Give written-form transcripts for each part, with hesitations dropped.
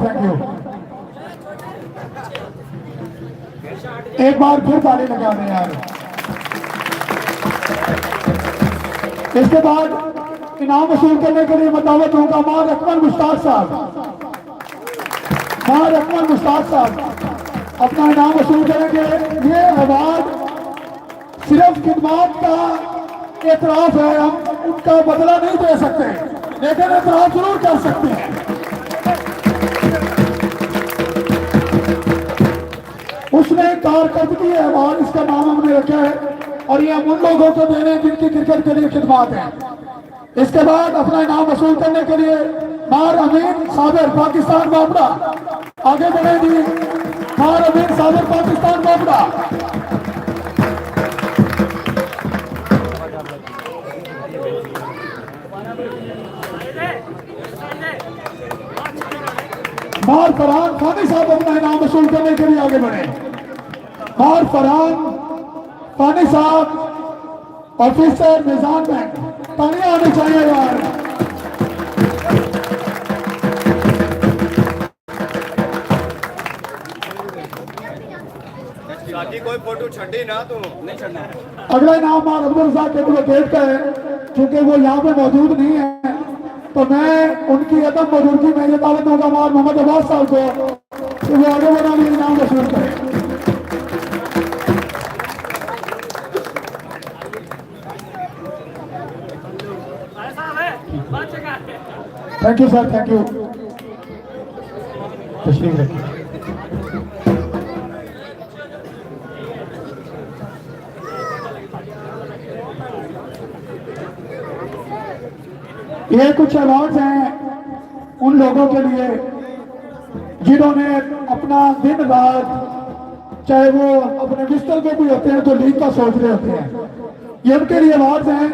Thank you. एक बार फिर ताली लगा दें यार। इसके बाद इनाम वसूल करने के लिए मैं दावत दूंगा मार अकमल मुश्ताक साहब। मार अकमल मुश्ताक साहब अपना इनाम वसूल करेंगे। ये अवार्ड सिर्फ खिदमत का एतराफ है, हम उनका बदला नहीं दे सकते, लेकिन एतराफ जरूर कर सकते हैं। उसने कारकर्दगी अवार्ड, इसका नाम हमने रखा है और ये हम उन लोगों को दे रहे हैं जिनकी क्रिकेट के लिए खिदमत है। इसके बाद अपना इनाम वसूल करने के लिए मार अमीन साबिर पाकिस्तान बाबरा आगे बढ़ेगी। मार अमीन साबिर पाकिस्तान बाबरा। मार फरहान फानी साहब अपना इनाम वसूल करने के लिए आगे बढ़े। मार फरहान फानी साहब ऑफिसर निजाम बैंक, तालियां आनी चाहिए यार। कोई फोटो छड़ी ना तो नहीं छड़ना। अगला इनाम मार अब्दुल रज़ाक एडवोकेट का है, क्योंकि वो यहाँ पे मौजूद नहीं है तो मैं उनकी अदम मौजूदगी में ये दावत दूंगा मार मोहम्मद अब्बास साहब को कि वो आगे बढ़ा लिए इनाम वसूल करें। Thank you sir, thank you. तशरीफ रखिए। ये कुछ अवार्ड्स हैं उन लोगों के लिए जिन्होंने अपना दिन रात, चाहे वो अपने बिस्तर पे भी होते हैं तो लीग का सोच रहे होते हैं, ये उनके लिए अवार्ड्स हैं।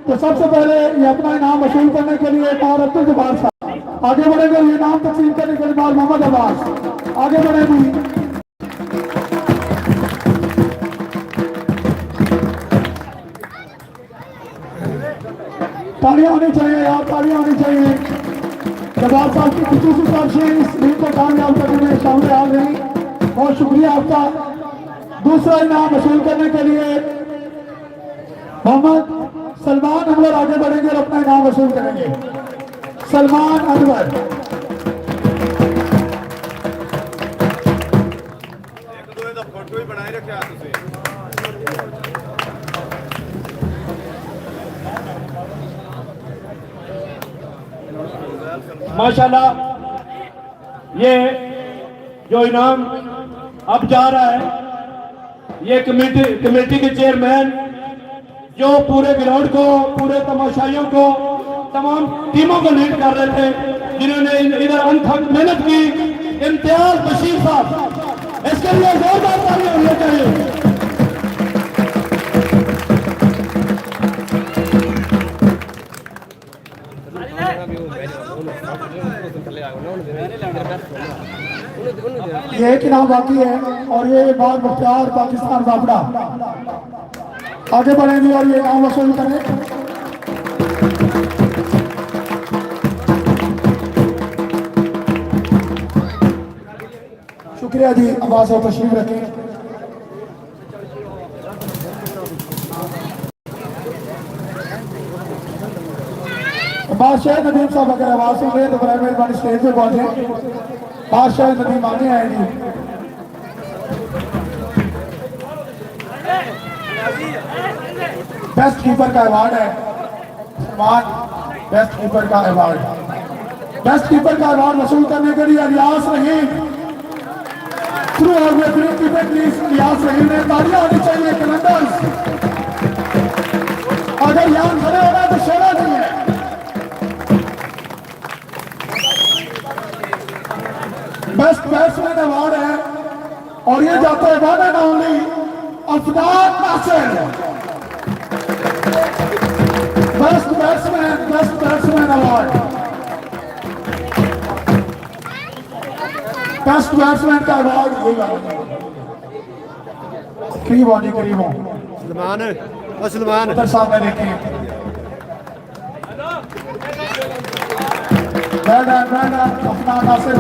तो सबसे पहले ये अपना इनाम वसूल करने के लिए मार अब्दुल जब्बार साहब आगे बढ़ेंगे। ये इनाम तकसीम करने के लिए मार मोहम्मद अब्बास आगे बढ़ेगी। तालियां होनी चाहिए यार, तालियां होनी चाहिए। जब्बार साहब की खुसूसी कोशिश इस लीग को कामयाब करने में शामिल आ गई, बहुत शुक्रिया आपका। दूसरा इनाम वसूल करने के लिए मोहम्मद सलमान अनवर आगे बढ़ेंगे और अपना इनाम वसूल करेंगे। सलमान अनवर फोटो ही बनाए रखे माशाल्लाह। ये जो इनाम अब जा रहा है, ये कमेटी के चेयरमैन जो पूरे ग्राउंड को, पूरे तमाशाइयों को, तमाम टीमों को लीड कर रहे थे, जिन्होंने इधर अनथक मेहनत की, इम्तियाज बशीर साहब, इसके लिए जोरदार तालियां होनी चाहिए। ये एक इनाम बाकी है और ये बाग मुख्तार पाकिस्तान बाबरा आगे बढ़ेंगे और ये इनाम वसूल करें। शुक्रिया जी, अब्बास और तशरीफ रखें। बादशाह नदीम साहब अगर आवाज सुन रहे हैं तो बराए मेहरबानी स्टेज पे पहुंचे। बादशाह नदीम आगे आएंगे। बेस्ट कीपर का अवार्ड है सलमान, बेस्ट कीपर का अवार्ड। बेस्ट कीपर का अवार्ड वसूल करने के लिए इलियास रहीम थ्रू इलियास रहीम ने तालियां होनी चाहिए। कैलेंडर्स अगर यहाँ खड़े हो रहा है तो शेरा नहीं है। बेस्ट बैट्समैन अवार्ड है और ये जाता है one and only Afnan Nasir. Best batsman award, best batsman का अवार्ड करीब आने करीब हो सलमान साहब ने देखे। अफनान नासिर